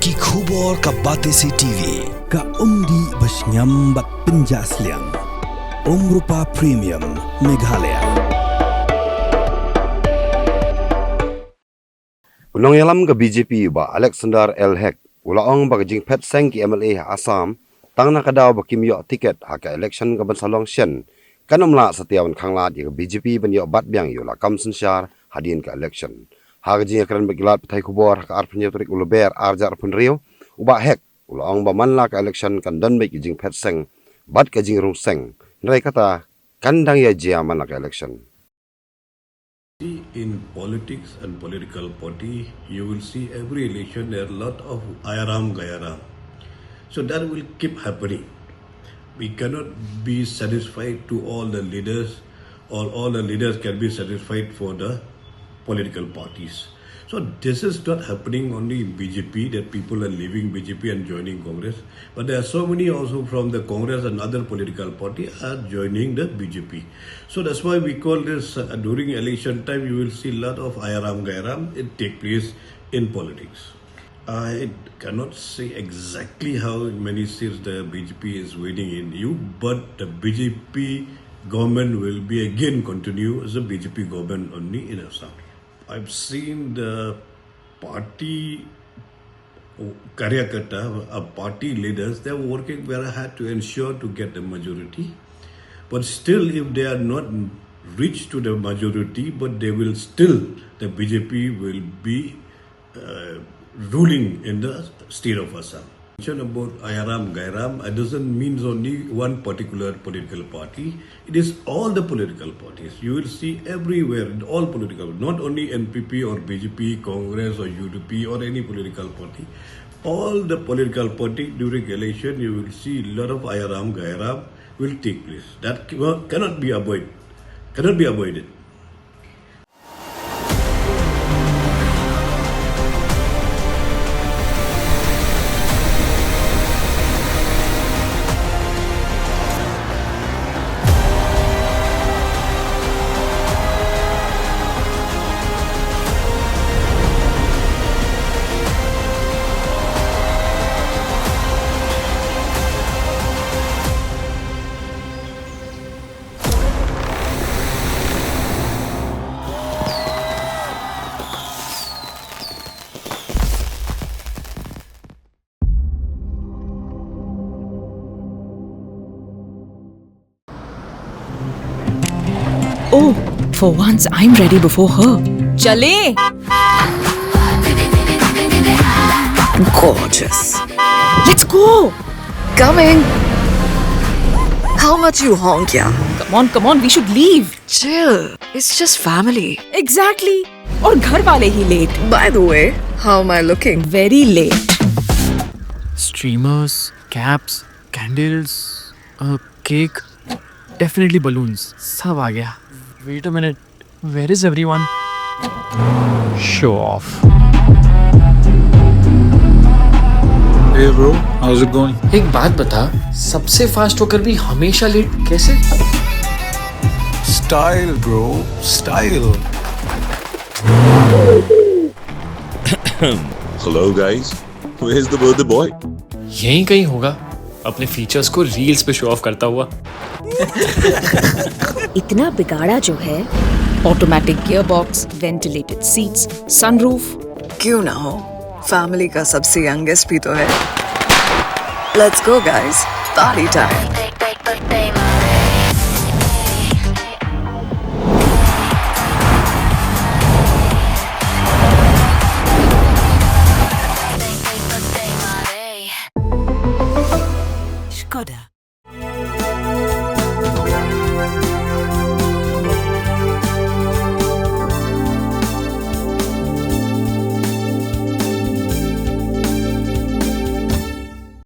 Bagi khubor ka Batesi TV. Ka umdi basnyam bat penjaslian. Rupa Premium Meghalaya. Unang yalam ka BJP ba Alexander L. Hek. Ulaong bagajing pet seng ki MLA Assam. Tang nakadaw ba kimyo tiket haka election ka bansalong syen. Kanumla sa tiyawan kanglat yung BJP banyo bat biang yung Lakam Synshar hadin ka election. Hagajing akran bagilat patay kubor haka arpan yung turik uluber arja arpan rio. Uba Hek. Ulaong ba manla ka election kan dan baik jing pet seng. Bat ka jing rung seng. Nilai kata kandang ya jia manla ka election. In politics and political party, you will see every election there are a lot of ayaram gayaram. So that will keep happening. We cannot be satisfied to all the leaders, or all the leaders can be satisfied for the political parties. So this is not happening only in BJP, that people are leaving BJP and joining Congress. But there are so many also from the Congress and other political parties are joining the BJP. So that's why we call this, during election time, you will see a lot of ayaram gairam, it take place in politics. I cannot say exactly how many seats the BJP is winning in you, but the BJP government will be again continue as a BJP government only in Assam. I've seen the party Karyakata, party leaders, they're working very hard to ensure to get the majority. But still, if they are not reached to the majority, but they will still, the BJP will be ruling in the state of Assam. About ayaram gairam, it doesn't mean only one particular political party. It is all the political parties. You will see everywhere, in all political, not only NPP or BJP, Congress or UDP or any political party. All the political party during election, you will see a lot of ayaram gairam will take place. That cannot be avoided. Cannot be avoided. Oh, for once I'm ready before her. Chale! Gorgeous. Let's go! Coming. How much you honk, yeah? Come on, we should leave. Chill. It's just family. Exactly. और घर वाले ही late. By the way, how am I looking? Very late. Streamers, caps, candles, a cake, definitely balloons. सब आ गया. Wait a minute. Where is everyone? Show off. Hey bro, how's it going? एक बात बता, सबसे fast होकर भी हमेशा late कैसे? Style bro, style. Hello guys, where's the birthday boy? यहीं कहीं होगा. अपने फीचर्स को रील्स पे शो ऑफ करता हुआ. इतना बिगाड़ा जो है. Automatic gearbox, ventilated seats, sunroof. क्यों ना हो? Family का सबसे youngest भी तो है. Let's go guys, party time. Skoda.